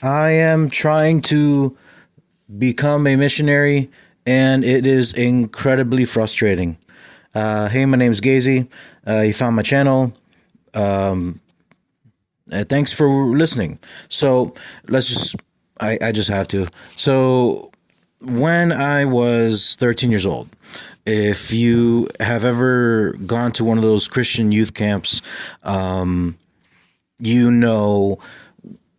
I am trying to become a missionary, and it is incredibly frustrating. Hey, my name's Gazy. You found my channel. Thanks for listening. So let's just, I just have to. So when I was 13 years old, if you have ever gone to one of those Christian youth camps, you know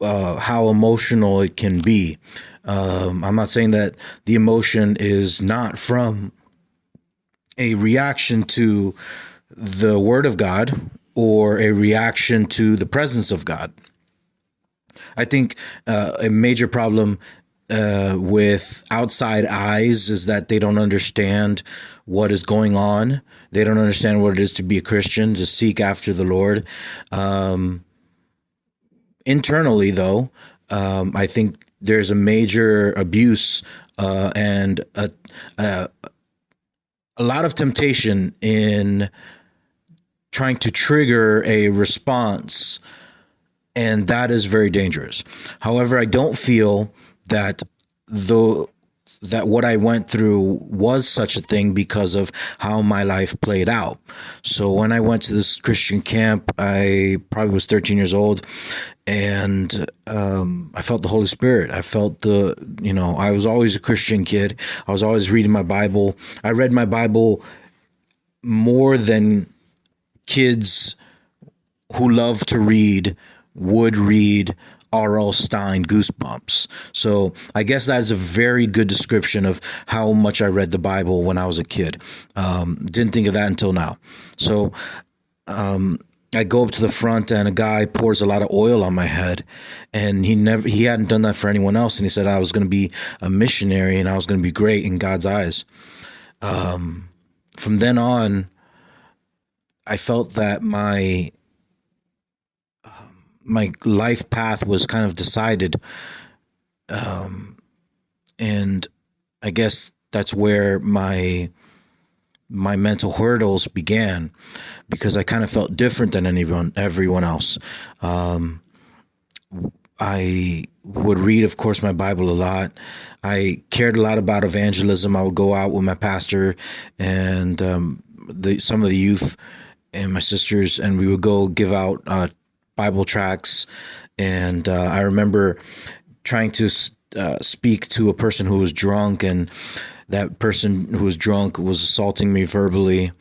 how emotional it can be. I'm not saying that the emotion is not from a reaction to the Word of God or a reaction to the presence of God. I think a major problem with outside eyes is that they don't understand what is going on. They don't understand what it is to be a Christian, to seek after the Lord. Internally, though, I think there's a major abuse and a lot of temptation in trying to trigger a response, and that is very dangerous. However, I don't feel that the that what I went through was such a thing because of how my life played out. So when I went to this Christian camp, I probably was 13 years old, and I felt the Holy Spirit. I felt I was always a Christian kid. I was always reading my Bible. I read my Bible more than kids who love to read would read R.L. Stein Goosebumps. So I guess that is a very good description of how much I read the Bible when I was a kid. Didn't think of that until now. So I go up to the front, and a guy pours a lot of oil on my head, and he hadn't done that for anyone else. And he said I was going to be a missionary and I was going to be great in God's eyes. From then on, I felt that my life path was kind of decided. And I guess that's where my mental hurdles began, because I kind of felt different than everyone else. I would read, of course, my Bible a lot. I cared a lot about evangelism. I would go out with my pastor and some of the youth and my sisters, and we would go give out Bible tracts. And I remember trying to speak to a person who was drunk, and that person who was drunk was assaulting me verbally.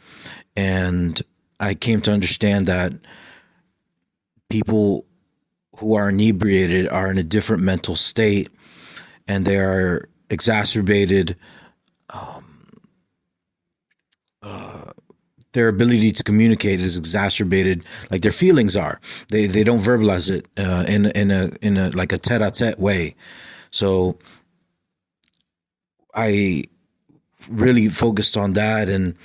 And I came to understand that people who are inebriated are in a different mental state, and they are exacerbated. Their ability to communicate is exacerbated, like their feelings are. They don't verbalize it in a like a tete-a-tete way. So I really focused on that, and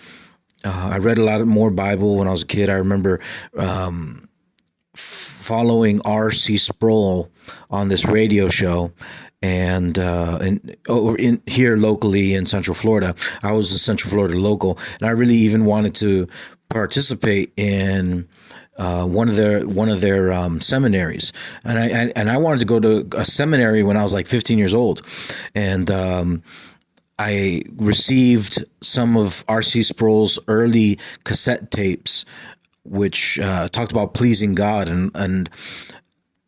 I read a lot more Bible when I was a kid. I remember following R.C. Sproul on this radio show, and in here locally in Central Florida. I was a Central Florida local, and I really even wanted to participate in one of their seminaries, and I wanted to go to a seminary when I was like 15 years old, and I received some of R.C. Sproul's early cassette tapes, which talked about pleasing God, and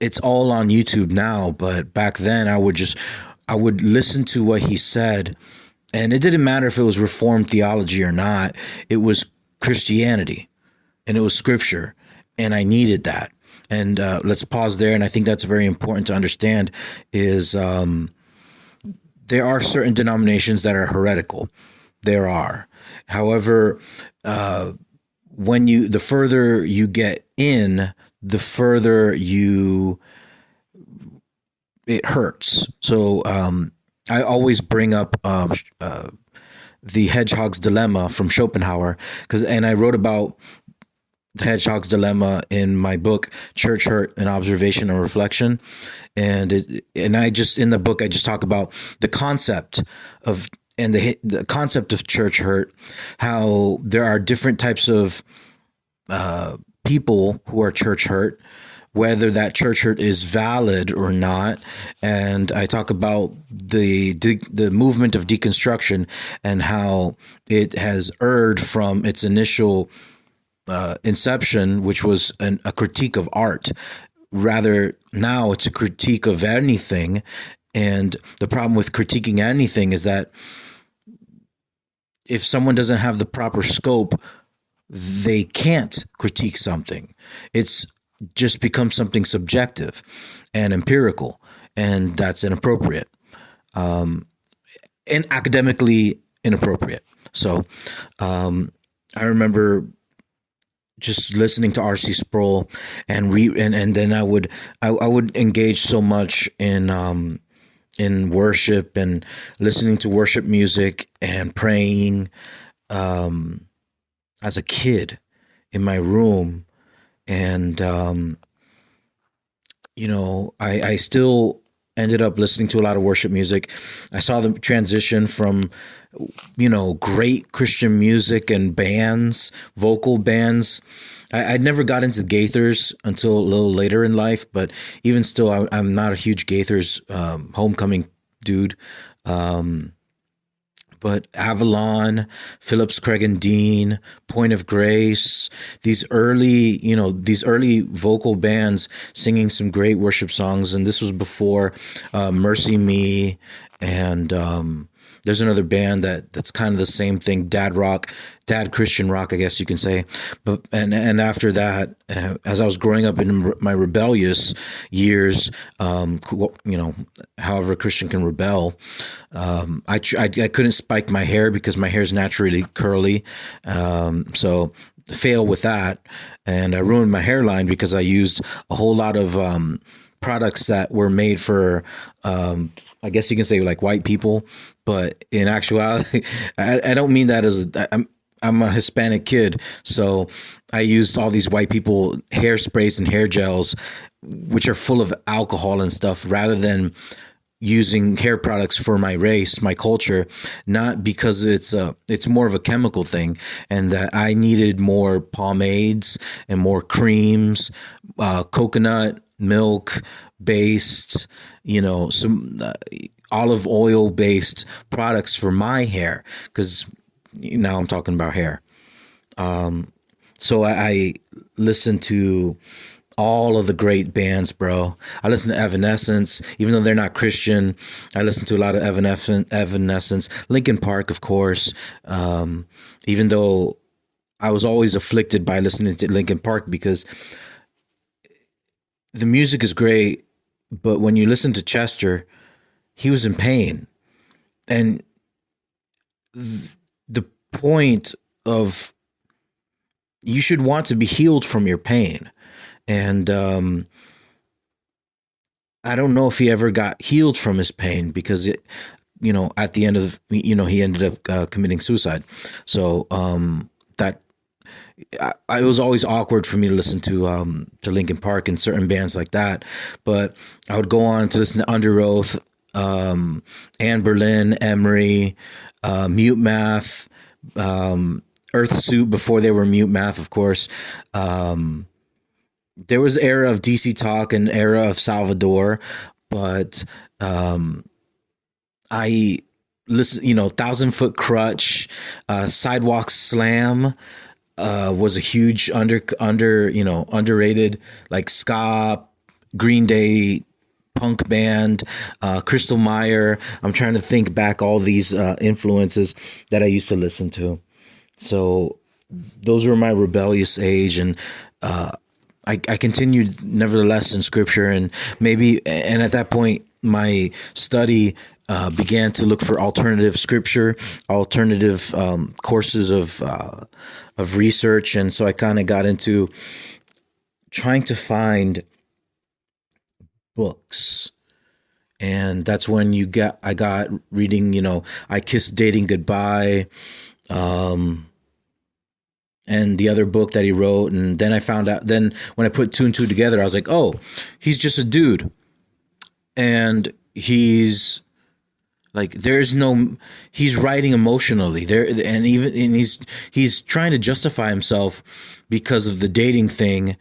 it's all on YouTube now. But back then, I would listen to what he said, and it didn't matter if it was Reformed theology or not. It was Christianity, and it was Scripture, and I needed that. And let's pause there, and I think that's very important to understand. Is there are certain denominations that are heretical. There are, however, the further you get in, the further it hurts. So I always bring up the Hedgehog's Dilemma from Schopenhauer, and I wrote about the Hedgehog's Dilemma in my book Church Hurt: An Observation and Reflection, and in the book I just talk about the concept of the concept of church hurt, how there are different types of people who are church hurt. whether that church hurt is valid or not. And I talk about the movement of deconstruction and how it has erred from its initial inception, which was a critique of art. Rather, now it's a critique of anything. And the problem with critiquing anything is that if someone doesn't have the proper scope, they can't critique something. It's just becomes something subjective and empirical, and that's inappropriate, and academically inappropriate. So I remember just listening to R.C. Sproul and then I would engage so much in worship and listening to worship music and praying as a kid in my room. And, I still ended up listening to a lot of worship music. I saw the transition from, great Christian music and bands, vocal bands. I'd never got into Gaithers until a little later in life, but even still, I'm not a huge Gaithers homecoming dude. But Avalon, Phillips, Craig and Dean, Point of Grace, these early vocal bands singing some great worship songs. And this was before Mercy Me. And there's another band that's kind of the same thing, Dad Christian rock, I guess you can say. But and after that, as I was growing up in my rebellious years, however a Christian can rebel, I couldn't spike my hair because my hair is naturally curly, so fail with that, and I ruined my hairline because I used a whole lot of products that were made for I guess you can say like white people, but in actuality, I don't mean that as I'm a Hispanic kid, so I used all these white people hairsprays and hair gels, which are full of alcohol and stuff, rather than using hair products for my race, my culture, not because it's more of a chemical thing, and that I needed more pomades and more creams, coconut milk based, some olive oil based products for my hair, because now I'm talking about hair. So I listened to all of the great bands, bro. I listen to Evanescence, even though they're not Christian. I listen to a lot of Evanescence, Linkin Park, of course. Even though I was always afflicted by listening to Linkin Park because the music is great, but when you listen to Chester, he was in pain. And the point of you should want to be healed from your pain. And I don't know if he ever got healed from his pain because at the end of he ended up committing suicide. So it was always awkward for me to listen to Linkin Park and certain bands like that. But I would go on to listen to Under Oath, Anne Berlin, Emery, Mute Math, Earth Suit before they were Mute Math, of course. There was era of DC Talk and era of Salvador, but I listen, Thousand Foot Crutch, Sidewalk Slam was a huge underrated like ska, Green Day punk band, Crystal Meyer. I'm trying to think back all these influences that I used to listen to. So those were my rebellious age, and I continued nevertheless in scripture, and at that point my study began to look for alternative scripture, alternative courses of research, and so I kind of got into trying to find books. And that's when I got reading, I Kissed Dating Goodbye, and the other book that he wrote. And then I found out, then when I put two and two together, I was like, oh, he's just a dude. And he's like, he's writing emotionally there. And he's trying to justify himself because of the dating thing.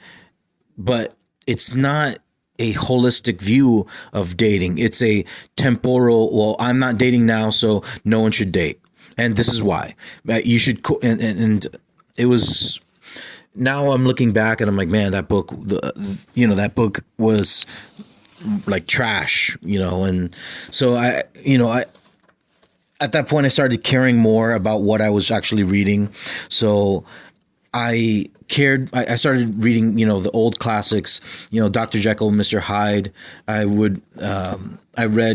But it's not a holistic view of dating. It's a temporal, well, I'm not dating now, so no one should date. And this is why. You should, and it was, now I'm looking back and I'm like, man, that book, that book was like trash, and so at that point I started caring more about what I was actually reading. So I started reading, the old classics, Dr. Jekyll, Mr. Hyde. I read,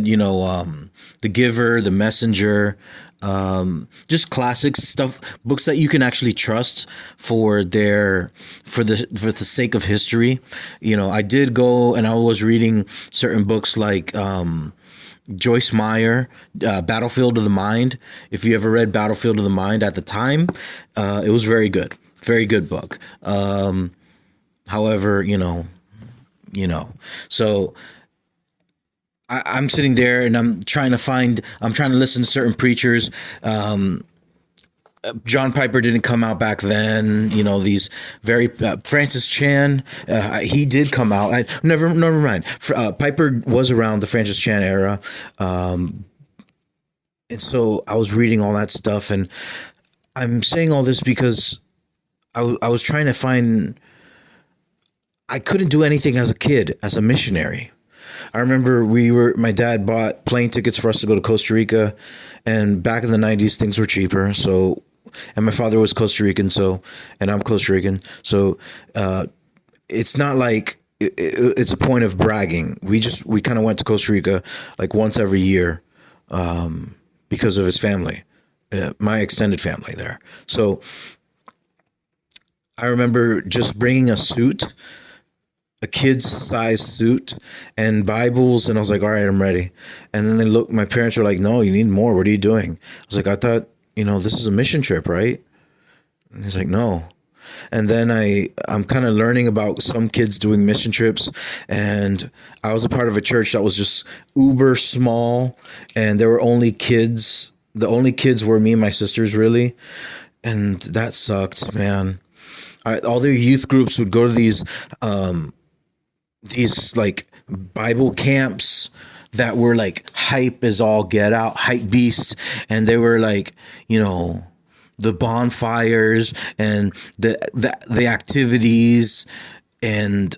The Giver, The Messenger, just classic stuff, books that you can actually trust for the sake of history. I did go and I was reading certain books like, Joyce Meyer, Battlefield of the Mind. If you ever read Battlefield of the Mind at the time, it was very good. Very good book. However, so I'm sitting there and I'm trying to listen to certain preachers. John Piper didn't come out back then. These very Francis Chan, he did come out. Never mind. Piper was around the Francis Chan era, and so I was reading all that stuff, and I'm saying all this because I was trying to find. I couldn't do anything as a kid, as a missionary. I remember my dad bought plane tickets for us to go to Costa Rica, and back in the 90s, things were cheaper. So, and my father was Costa Rican, and I'm Costa Rican. So, it's not like it's a point of bragging. We kind of went to Costa Rica like once every year, because of his family, my extended family there. So, I remember just bringing a suit, a kid's size suit, and Bibles, and I was like, all right, I'm ready. And then my parents were like, no, you need more. What are you doing? I was like, I thought, this is a mission trip, right? And he's like, no. And then I'm kind of learning about some kids doing mission trips, and I was a part of a church that was just uber small, and there were only kids. The only kids were me and my sisters, really. And that sucked, man. All their youth groups would go to these like Bible camps that were like hype as all get out, hype beasts, and they were like, the bonfires and the activities and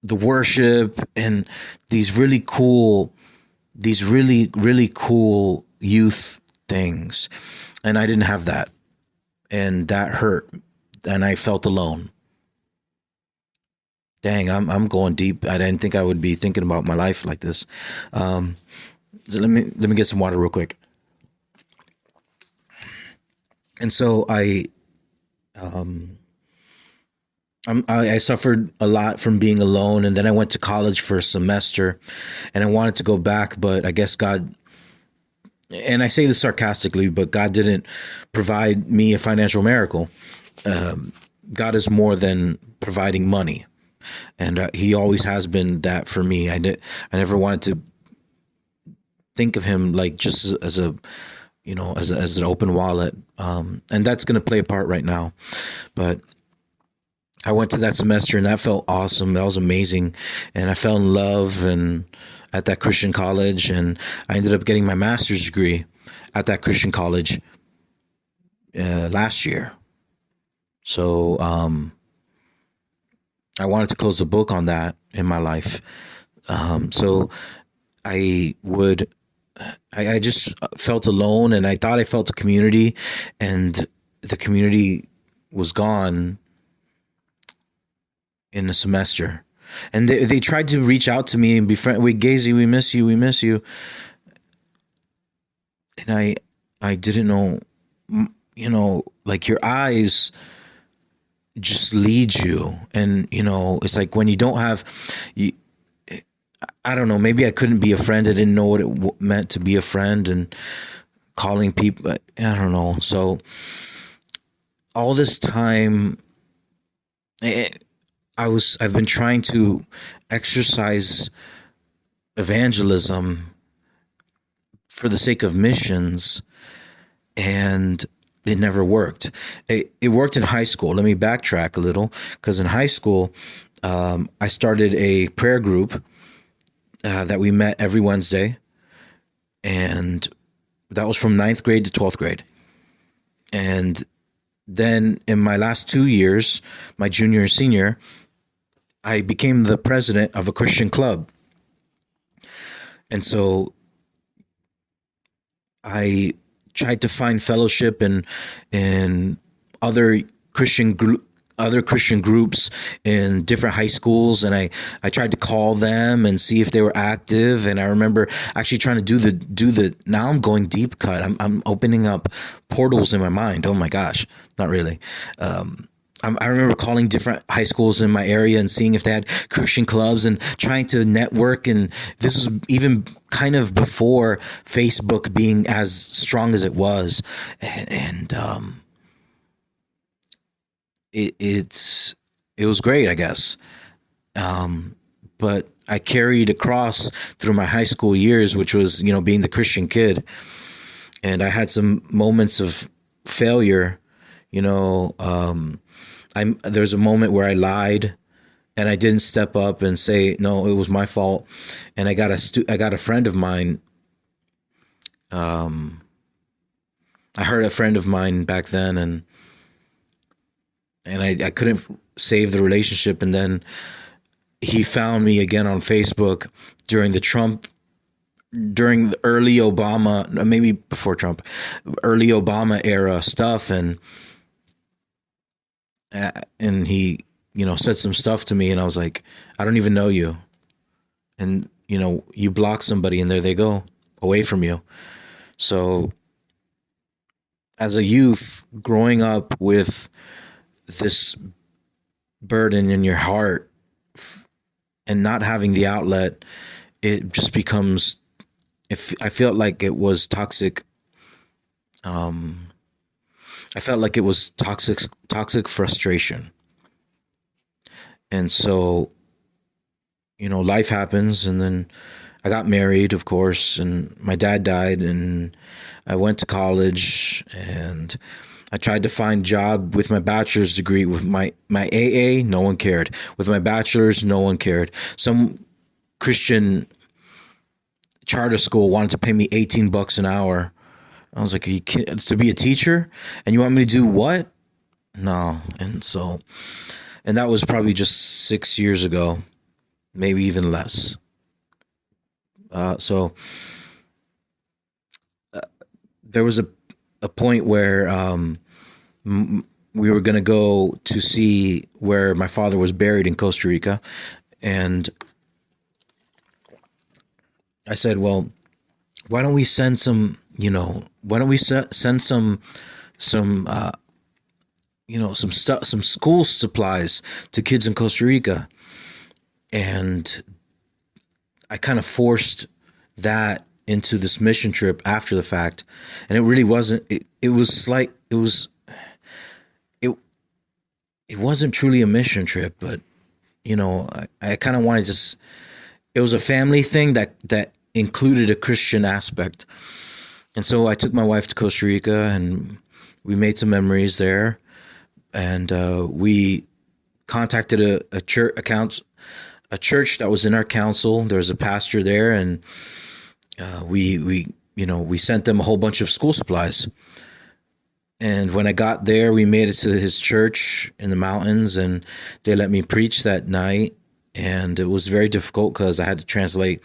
the worship and these really really cool youth things, and I didn't have that, and that hurt. And I felt alone. Dang, I'm going deep. I didn't think I would be thinking about my life like this. So let me get some water real quick. And so I suffered a lot from being alone, and then I went to college for a semester, and I wanted to go back, but I guess God. And I say this sarcastically, but God didn't provide me a financial miracle. God is more than providing money, and He always has been that for me. I never wanted to think of Him like just as a, as an open wallet, and that's going to play a part right now. But I went to that semester, and that felt awesome. That was amazing, and I fell in love and at that Christian college, and I ended up getting my master's degree at that Christian college last year. So I wanted to close the book on that in my life. So I just felt alone, and I thought I felt a community, and the community was gone in the semester. And they tried to reach out to me and be friends. We Gazy, we miss you, we miss you. And I didn't know, like your eyes just lead you, and it's like when you don't have I don't know, maybe I couldn't be a friend. I didn't know what it meant to be a friend, and calling people, I don't know. So all this time I've been trying to exercise evangelism for the sake of missions, and it never worked. It worked in high school. Let me backtrack a little, because in high school, I started a prayer group that we met every Wednesday, and that was from ninth grade to 12th grade. And then in my last 2 years, my junior and senior, I became the president of a Christian club. And so I tried to find fellowship in other other Christian groups in different high schools, and I tried to call them and see if they were active. And I remember actually trying to do the now I'm going deep cut. I'm opening up portals in my mind. Oh my gosh, not really. I remember calling different high schools in my area and seeing if they had Christian clubs and trying to network. And this was even kind of before Facebook being as strong as it was. And it was great, I guess. But I carried across through my high school years, which was, being the Christian kid. And I had some moments of failure, there's a moment where I lied and I didn't step up and say, no, it was my fault. And I got a friend of mine. I heard a friend of mine back then, and I couldn't save the relationship. And then he found me again on Facebook during the early Obama, maybe before Trump, early Obama era stuff. And he, said some stuff to me, and I was like, I don't even know you. And, you block somebody and there they go, away from you. So as a youth growing up with this burden in your heart and not having the outlet, it just becomes, I felt like it was toxic. I felt like it was toxic frustration. And so, life happens, and then I got married, of course, and my dad died, and I went to college, and I tried to find a job with my bachelor's degree. With my AA, no one cared. With my bachelor's, no one cared. Some Christian charter school wanted to pay me $18 an hour. I was like, are you kidding? To be a teacher? And you want me to do what? No. And that was probably just 6 years ago, maybe even less. So there was a point where we were going to go to see where my father was buried in Costa Rica. And I said, well, why don't we send some, send some some school supplies to kids in Costa Rica. And I kind of forced that into this mission trip after the fact. And it really wasn't, it wasn't truly a mission trip, but I kind of wanted to, it was a family thing that included a Christian aspect. And so I took my wife to Costa Rica, and we made some memories there. And we contacted a church that was in our council. There was a pastor there, and we sent them a whole bunch of school supplies. And when I got there, we made it to his church in the mountains, and they let me preach that night. And it was very difficult because I had to translate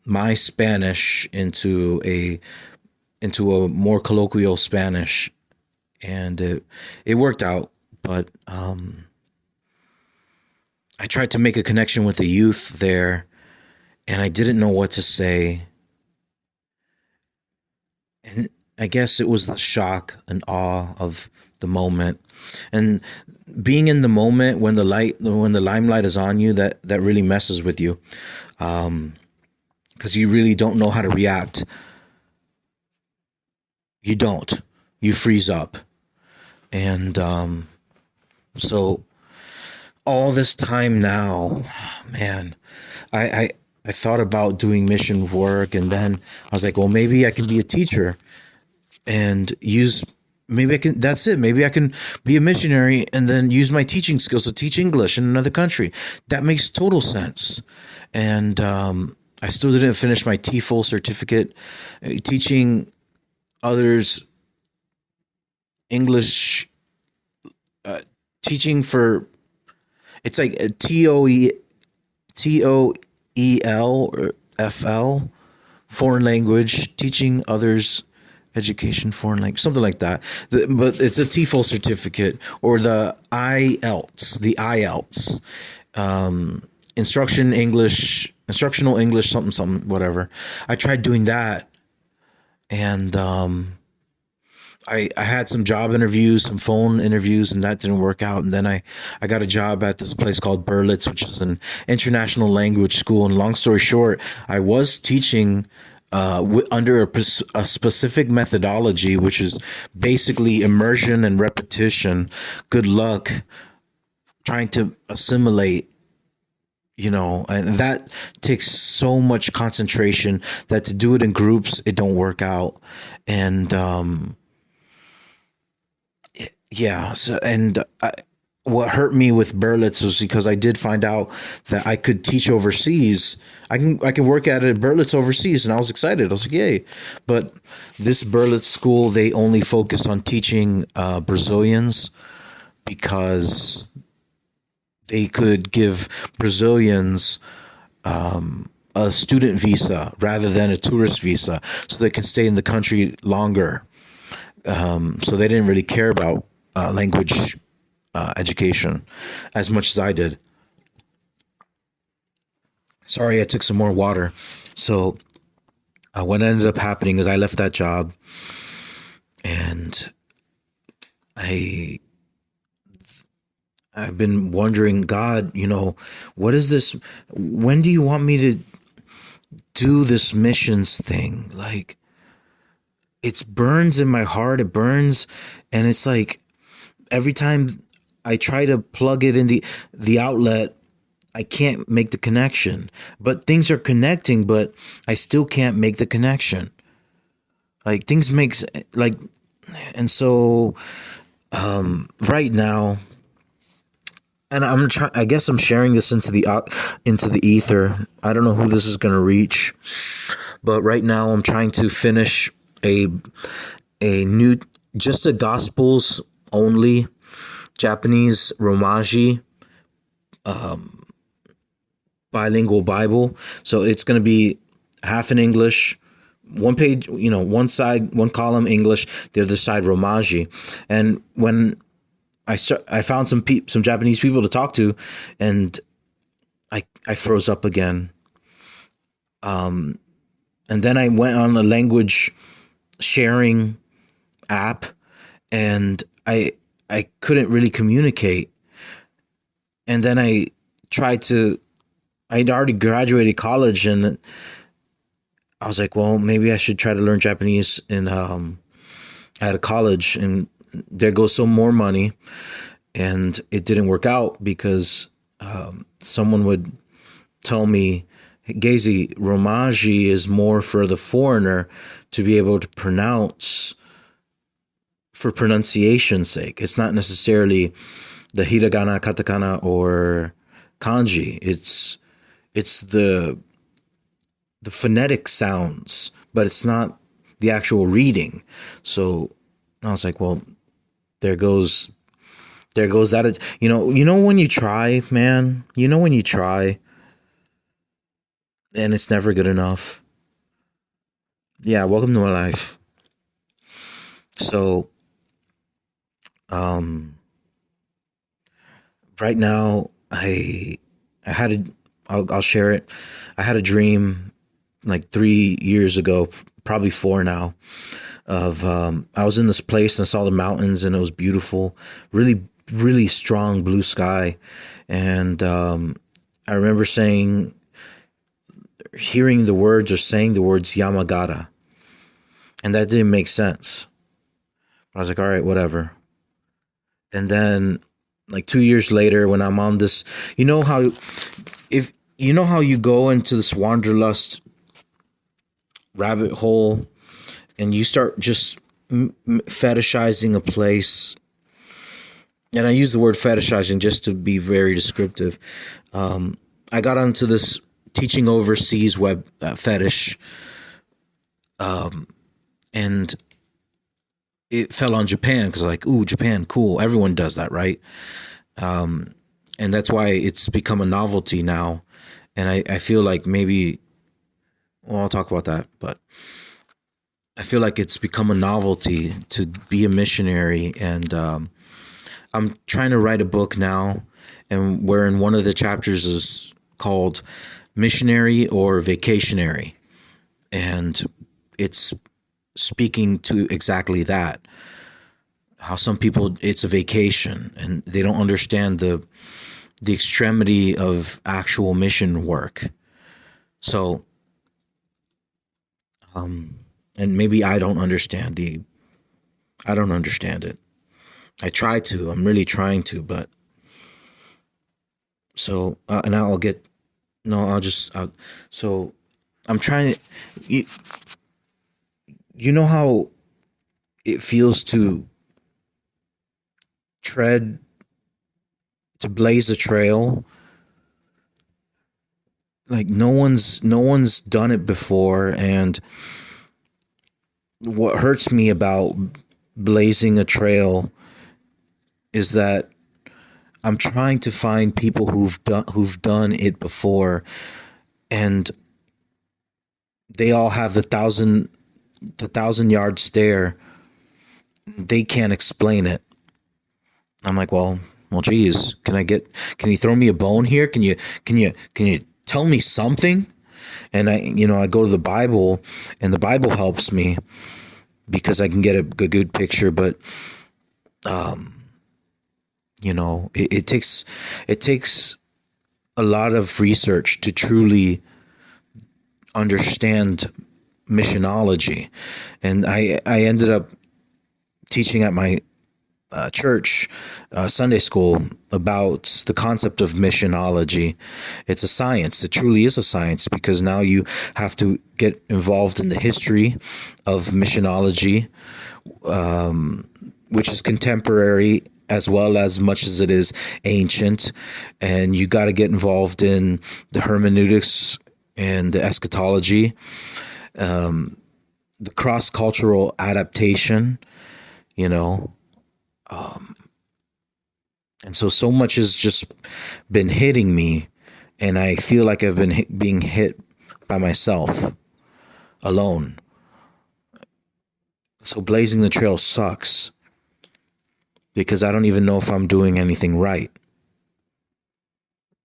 my Spanish into a more colloquial Spanish, and it worked out. But I tried to make a connection with the youth there, and I didn't know what to say. And I guess it was the shock and awe of the moment, and being in the moment when the limelight is on you, that really messes with you, because you really don't know how to react. You freeze up. And so all this time now, man, I thought about doing mission work, and then I was like, well, maybe I can be a teacher. and use, maybe I can, that's it. Maybe I can be a missionary and then use my teaching skills to teach English in another country. That makes total sense. And I still didn't finish my TEFL certificate. Teaching others English, uh, teaching for, it's like a TOEL or FL, foreign language, teaching others education foreign language, something like that. But it's a TEFL certificate, or the IELTS, instructional English, something, whatever. I tried doing that, and I had some job interviews, some phone interviews, and that didn't work out. And then I got a job at this place called Berlitz, which is an international language school. And long story short, I was teaching under a specific methodology, which is basically immersion and repetition. Good luck trying to assimilate, and that takes so much concentration that to do it in groups, it don't work out. And yeah. So, and what hurt me with Berlitz was because I did find out that I could teach overseas. I can work at a Berlitz overseas, and I was excited. I was like, yay! But this Berlitz school, they only focused on teaching Brazilians, because they could give Brazilians a student visa rather than a tourist visa, so they can stay in the country longer. So they didn't really care about language education as much as I did. Sorry, I took some more water. So what ended up happening is I left that job, and I I've been wondering, God, what is this? When do you want me to do this missions thing? Like, it burns in my heart. It burns, and it's like every time I try to plug it in the outlet, I can't make the connection. But things are connecting, but I still can't make the connection. Like, things makes like, and so right now, and I guess I'm sharing this into the ether. I don't know who this is going to reach, but right now I'm trying to finish a new, just a Gospels only Japanese Romaji bilingual Bible. So it's going to be half in English, one page, one side, one column English, the other side Romaji. And when I found some Japanese people to talk to, and I froze up again. And then I went on a language sharing app, and I couldn't really communicate. And then I'd already graduated college, and I was like, well, maybe I should try to learn Japanese at a college, and there goes some more money. And it didn't work out because someone would tell me, Gazy, Romaji is more for the foreigner to be able to pronounce for pronunciation's sake. It's not necessarily the hiragana, katakana, or kanji. It's the phonetic sounds, but it's not the actual reading. So I was like, well, there goes that. When you try, man, when you try, and it's never good enough. Yeah, welcome to my life. So, right now I'll share it. I had a dream like 3 years ago, probably 4 now, of I was in this place and I saw the mountains, and it was beautiful, really, really strong blue sky. And I remember hearing the words, or saying the words Yamagata, and that didn't make sense. But I was like, all right, whatever. And then like 2 years later, when I'm on this, how you go into this wanderlust rabbit hole, and you start just fetishizing a place, and I use the word fetishizing just to be very descriptive. I got onto this teaching overseas web fetish, and it fell on Japan because like, ooh, Japan, cool. Everyone does that, right? And that's why it's become a novelty now. And I feel like maybe, well, I'll talk about that, but I feel like it's become a novelty to be a missionary. And I'm trying to write a book now, and wherein one of the chapters is called Missionary or Vacationary. And it's speaking to exactly that. How some people, it's a vacation and they don't understand the extremity of actual mission work. So, and maybe I don't understand it. I try to, I'm really trying to, but so, and I'll get, no, so I'm trying to, you know how it feels to blaze a trail? Like no one's done it before. And what hurts me about blazing a trail is that I'm trying to find people who've done it before, and they all have the 1,000-yard stare. They can't explain it. I'm like, well, geez, can you throw me a bone here? Can you tell me something? And I go to the Bible, and the Bible helps me because I can get a good picture. But, it takes a lot of research to truly understand missionology. And I ended up teaching at my church Sunday school about the concept of missionology. It's a science. It truly is a science, because now you have to get involved in the history of missionology, which is contemporary as well as much as it is ancient. And you got to get involved in the hermeneutics and the eschatology, the cross-cultural adaptation, and so much has just been hitting me, and I feel like I've been being hit by myself alone. So blazing the trail sucks, because I don't even know if I'm doing anything right.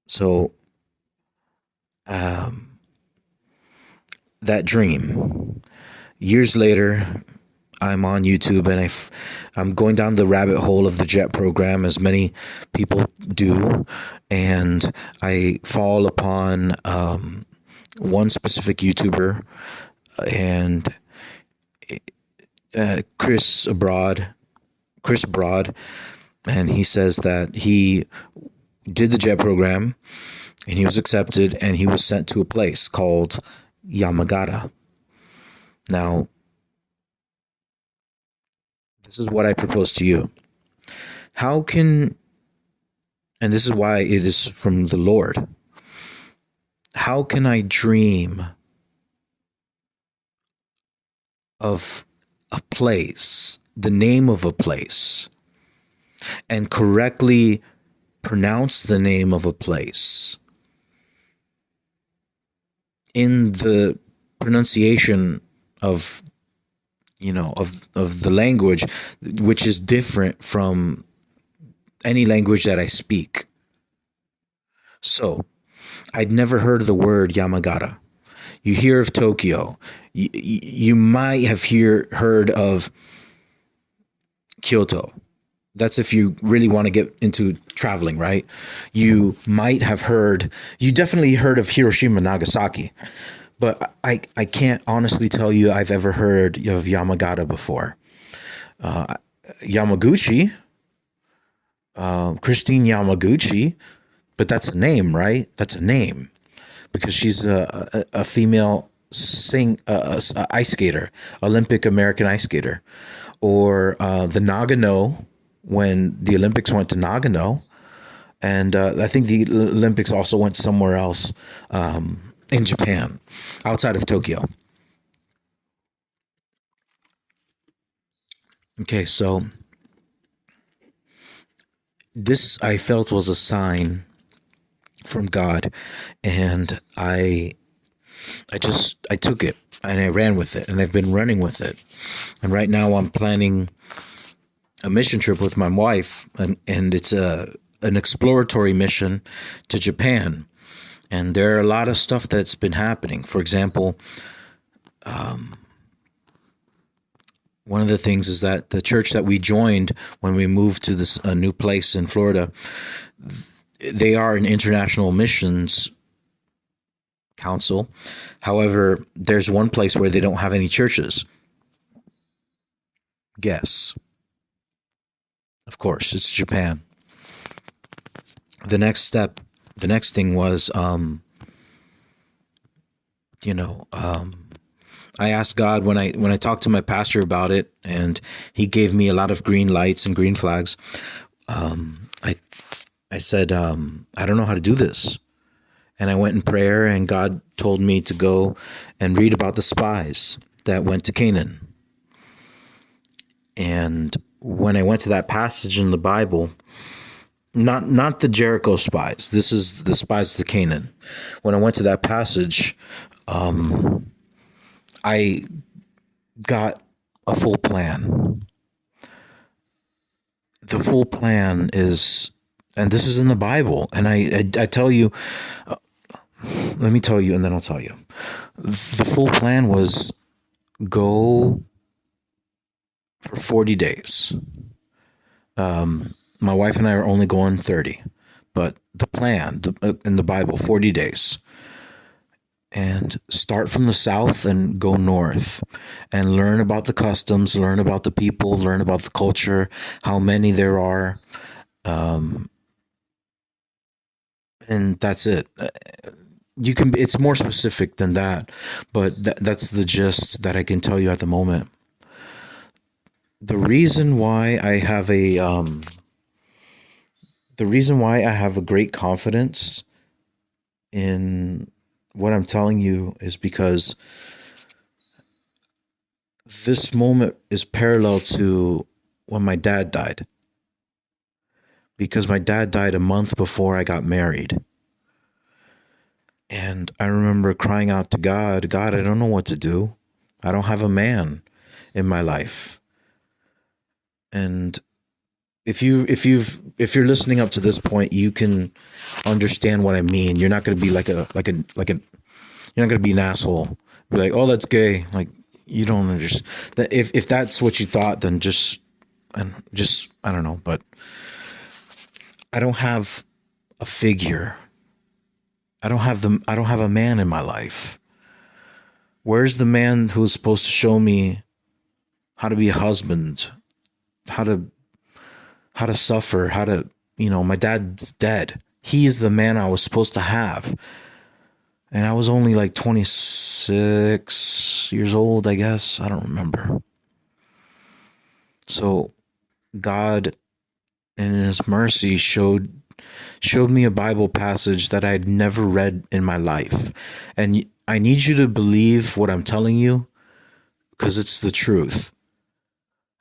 So, that dream, years later, I'm on YouTube, and I'm going down the rabbit hole of the JET program, as many people do, and I fall upon one specific YouTuber, and Chris Broad, and he says that he did the JET program, and he was accepted, and he was sent to a place called Yamagata. Now, this is what I propose to you. And this is why it is from the Lord, how can I dream of a place, the name of a place, and correctly pronounce the name of a place in the pronunciation of the language, which is different from any language that I speak? So, I'd never heard of the word Yamagata. You hear of Tokyo. You might have heard of Kyoto. That's if you really want to get into traveling, right? You definitely heard of Hiroshima, Nagasaki. But I can't honestly tell you I've ever heard of Yamagata before. Yamaguchi, Christine Yamaguchi, but that's a name, right? That's a name, because she's a female ice skater, Olympic American ice skater. or the Nagano when the Olympics went to Nagano, and I think the Olympics also went somewhere else in Japan, outside of Tokyo. Okay, so this I felt was a sign from God, and I took it and I ran with it, and I've been running with it. And right now I'm planning a mission trip with my wife, and it's an exploratory mission to Japan. And there are a lot of stuff that's been happening. For example, one of the things is that the church that we joined when we moved to this new place in Florida, they are an international missions council. However, there's one place where they don't have any churches. Guess. Of course, it's Japan. The next thing was, I asked God when I talked to my pastor about it, and he gave me a lot of green lights and green flags. I said, I don't know how to do this. And I went in prayer, and God told me to go and read about the spies that went to Canaan. And when I went to that passage in the Bible, not the Jericho spies, this is the spies to Canaan. When I went to that passage, I got a full plan. The full plan is, and this is in the Bible, and I tell you, let me tell you, and then I'll tell you. The full plan was go for 40 days. My wife and I are only going 30, but the plan in the Bible, 40 days. And start from the south and go north and learn about the customs, learn about the people, learn about the culture, how many there are. And that's it. It's more specific than that, but that's the gist that I can tell you at the moment. The reason why I have a great confidence in what I'm telling you is because this moment is parallel to when my dad died. Because my dad died a month before I got married. And I remember crying out to God, God, I don't know what to do. I don't have a man in my life. And if you're listening up to this point, you can understand what I mean. You're not going to be you're not going to be an asshole. Be like, oh, that's gay. Like, you don't understand that. If that's what you thought, then just I don't know. But I don't have a figure. I don't have a man in my life. Where's the man who's supposed to show me how to be a husband, how to suffer, my dad's dead. He's the man I was supposed to have. And I was only like 26 years old, I guess. I don't remember. So God, in his mercy, showed me a Bible passage that I'd never read in my life. And I need you to believe what I'm telling you, because it's the truth.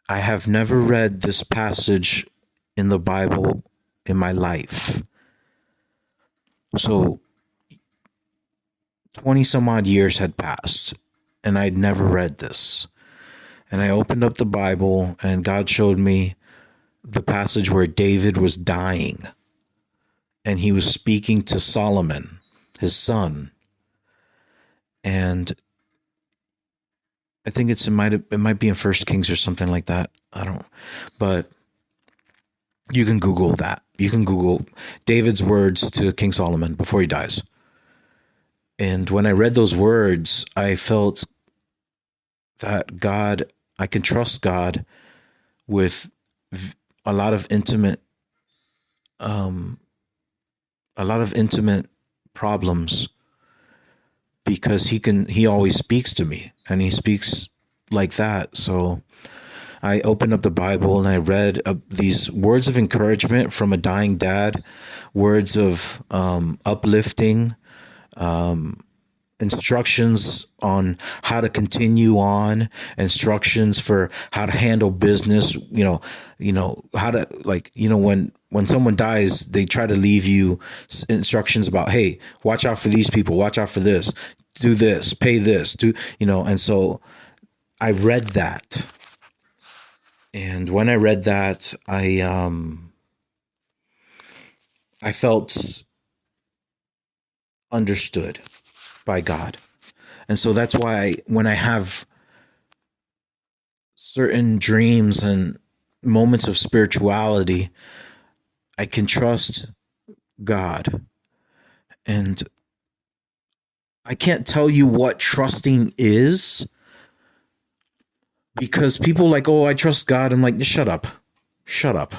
I have never read this passage in the Bible in my life. So 20 some odd years had passed, and I'd never read this. And I opened up the Bible, and God showed me the passage where David was dying, and he was speaking to Solomon, his son. And I think it might be in First Kings or something like that. I don't, but you can Google that. You can Google David's words to King Solomon before he dies. And when I read those words, I felt that I can trust God with a lot of intimate problems, because he always speaks to me, and he speaks like that. So I opened up the Bible and I read these words of encouragement from a dying dad, words of uplifting, instructions on how to continue on, instructions for how to handle business, how to, when someone dies, they try to leave you instructions about, hey, watch out for these people, watch out for this, do this, pay this, and so I read that. And when I read that, I felt understood by God. And so that's why when I have certain dreams and moments of spirituality, I can trust God. And I can't tell you what trusting is, because people like, oh, I trust God. I'm like, shut up. Shut up.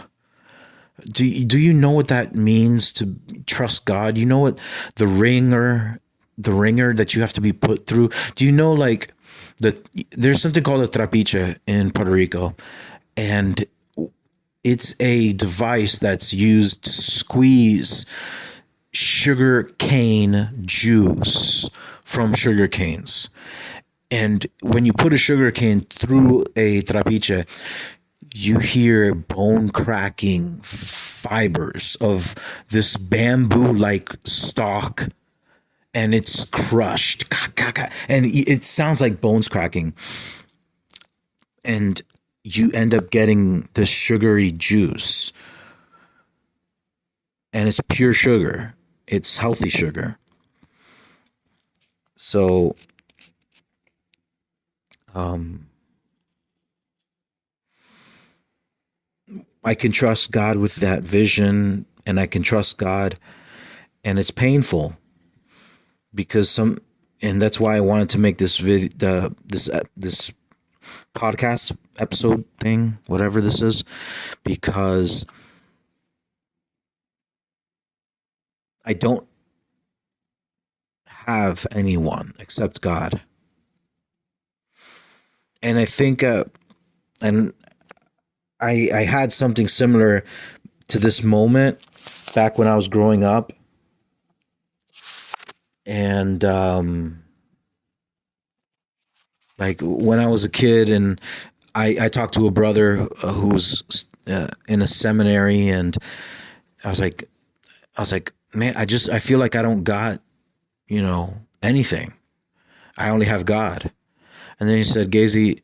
Do you know what that means to trust God? You know what the ringer that you have to be put through? Do you know, like, there's something called a trapiche in Puerto Rico, and it's a device that's used to squeeze sugar cane juice from sugar canes. And when you put a sugar cane through a trapiche, you hear bone cracking fibers of this bamboo-like stalk, and it's crushed. And it sounds like bones cracking. And you end up getting this sugary juice. And it's pure sugar. It's healthy sugar. So, I can trust God with that vision, and I can trust God, and it's painful because and that's why I wanted to make this this podcast episode thing, whatever this is, because I don't have anyone except God. And I think, and I had something similar to this moment back when I was growing up. And like when I was a kid, and I talked to a brother who was in a seminary, and I was like, man, I feel like I don't got, anything. I only have God. And then he said, Gazy,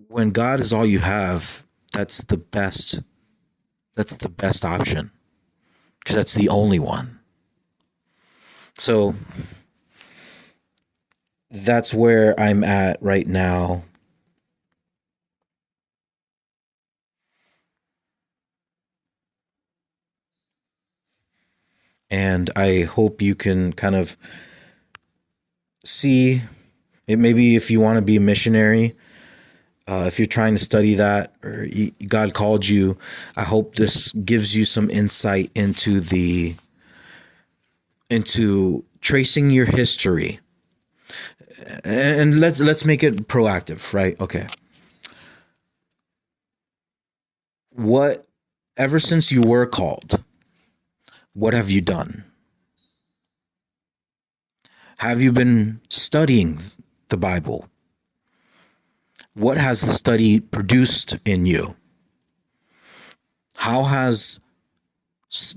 when God is all you have, that's the best option, because that's the only one. So that's where I'm at right now. And I hope you can kind of see it. Maybe if you want to be a missionary, if you're trying to study that, or God called you, I hope this gives you some insight into tracing your history. And let's make it proactive, right? Okay. Ever since you were called, what have you done? Have you been studying the Bible? What has the study produced in you? How has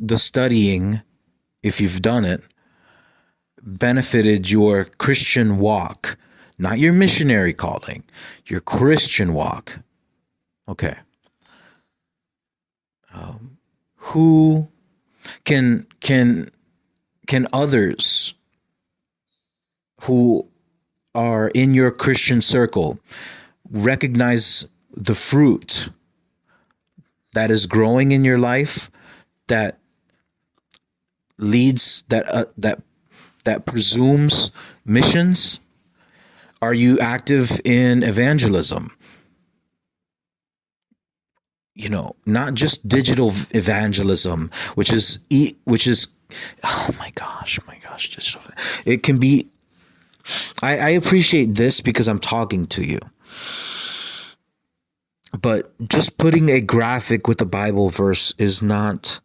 the studying, if you've done it, benefited your Christian walk? Not your missionary calling, your Christian walk. Okay. Who can others who are in your Christian circle recognize the fruit that is growing in your life, that leads, that presumes missions? Are you active in evangelism? Not just digital evangelism, which is oh my gosh, just it can be. I appreciate this because I'm talking to you. But just putting a graphic with a Bible verse is not,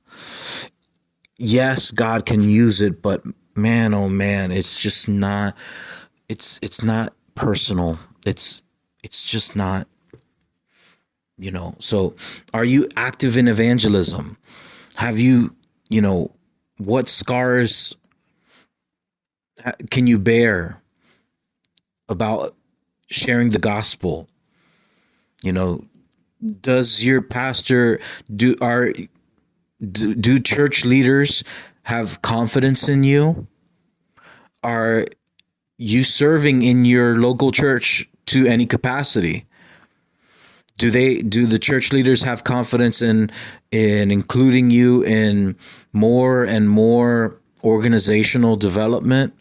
yes, God can use it, but man, oh man, it's just not, it's not personal. It's just not, So are you active in evangelism? Have you, what scars can you bear about sharing the gospel? Does your pastor do church leaders have confidence in you? Are you serving in your local church to any capacity? Do the church leaders have confidence in including you in more and more organizational development?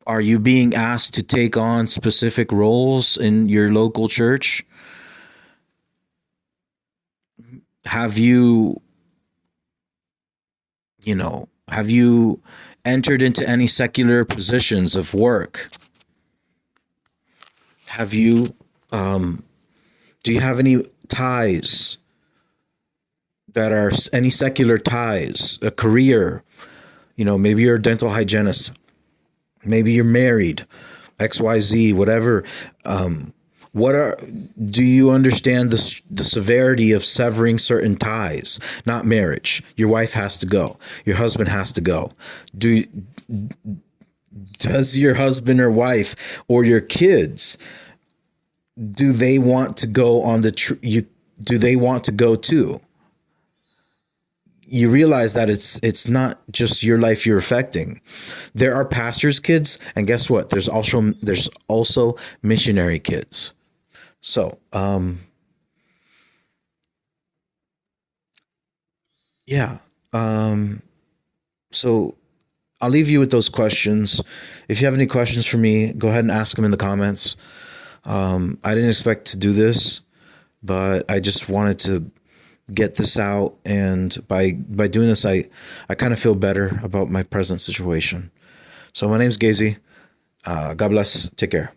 Are you being asked to take on specific roles in your local church? Have you, have you entered into any secular positions of work? Have you, do you have any ties that are any secular ties, a career? Maybe you're a dental hygienist. Maybe you're married, XYZ, whatever. Do you understand the severity of severing certain ties? Not marriage. Your wife has to go. Your husband has to go. Does your husband or wife or your kids, do they want to go on do they want to go too? You realize that it's not just your life you're affecting. There are pastors' kids, and guess what? There's also missionary kids. So, yeah. So I'll leave you with those questions. If you have any questions for me, go ahead and ask them in the comments. I didn't expect to do this, but I just wanted to get this out, and by doing this, I kind of feel better about my present situation. So my name's Gazy. God bless. Take care.